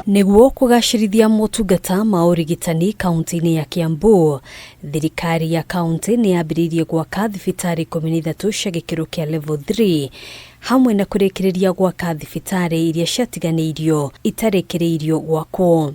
Niguo kugacirithia motungata ma urigitani kaunti-ini ya Kiambu, thirikari ya kaunti ni yambiririe gwaka thibitari 13 cia gikiro kia level 3 hamwe na kurikiriria gwaka thibitari iria ciatiganeirio itarikiriirio gwakwo.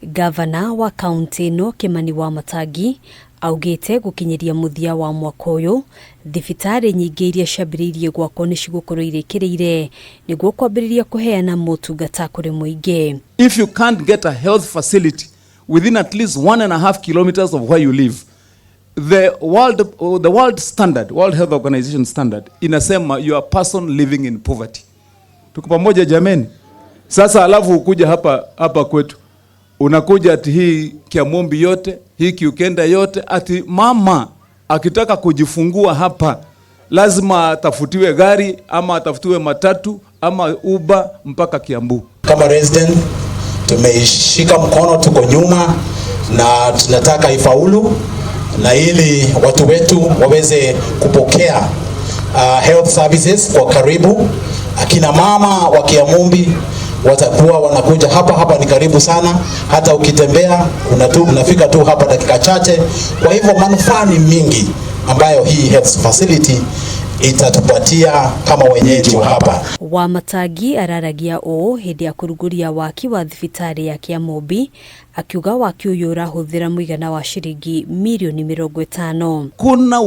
Gavana wa kaunti no KIMANI WAMATANGI augite gukinyiria muthia wa mwaka uyu thibitari nyingi iria ciambiririe gwakwo ni cigukorwo irikiriire niguo kwambiriria kuheana motungata kuri muingi. If you can't get a health facility within at least 1.5 kilometers of where you live, the world standard, World Health Organization standard inasema you are a person living in poverty. Tuko pamoja jameni? Sasa alafu ukuja hapa kwetu unakuja ati hii Kiambu yote, hii Kiukenda yote, ati mama akitaka kujifungua hapa lazima atafutiwe gari ama atafutiwe matatu ama Uber mpaka Kiambu. Kama resident tumeshika mkono, tuko nyuma na tunataka ifaulu, na ili watu wetu waweze kupokea health services kwa karibu. Akina mama wa Kiambu watakuwa wanakuja hapa ni karibu sana, hata ukitembea unafika tu hapa dakika chache. Kwa hivyo manufaa ni mingi ambayo hii health facility itatupatia kama wenyeji wa hapa. WAMATANGI araragia o hindi ya kuruguria waki wa thibitari ya Kiambu, akiuga waki uyu urahuthira muigana wa ciringi milioni 50. Kuna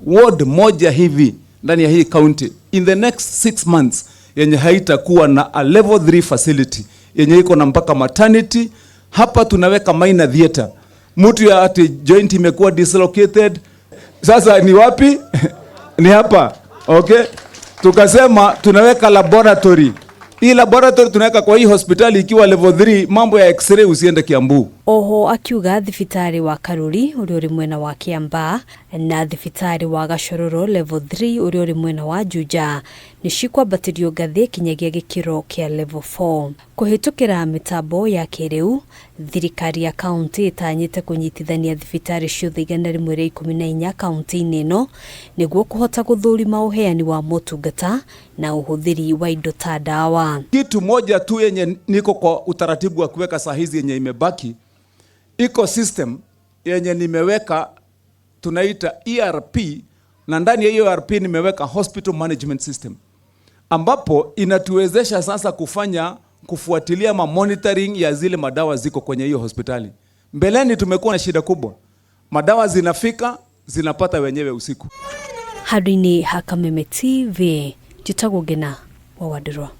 ward moja hivi ndani ya hii county in the next 6 months yenye haitakuwa na a level 3 facility yenye iko na mpaka maternity. Hapa tunaweka minor theater, mtu ya ati joint imekuwa dislocated. Sasa ni wapi? Ni hapa. Okay, tukasema tunaweka laboratory. Hii laboratory tunaweka kwa hii hospitali ikiwa level 3, mambo ya x-ray usiende Kiambu. Oho akiuga thibitari wa Karuri uri mwena wa Kiamba na thibitari wa Gashororo level 3 uri mwena wa Juja ni cikwambatirio ngathi kinyagia gikiro kia level 4. Kuhitukira mitambo ya kiriu, thirikari ya kaunti itanyite kunyitithania thibitari ciothe 114 kaunti-ini ino niguo kuhota guthurima uheani wa motungata na uhuthiri wa indo ta dawa. Kitu moja tu yenye niko kwa utaratibu wa kuweka saa hizi yenye imebaki, ecosystem yenye nimeweka tunaita ERP, na ndani ya ERP nimeweka hospital management system ambapo inatuwezesha sasa kufuatilia monitoring ya zile madawa ziko kwenye hiyo hospitali. Mbeleni tumekuwa na shida kubwa, madawa zinafika zinapata wenyewe usiku. Harini Kameme TV, jitagwo Ngina wa Wadirwa.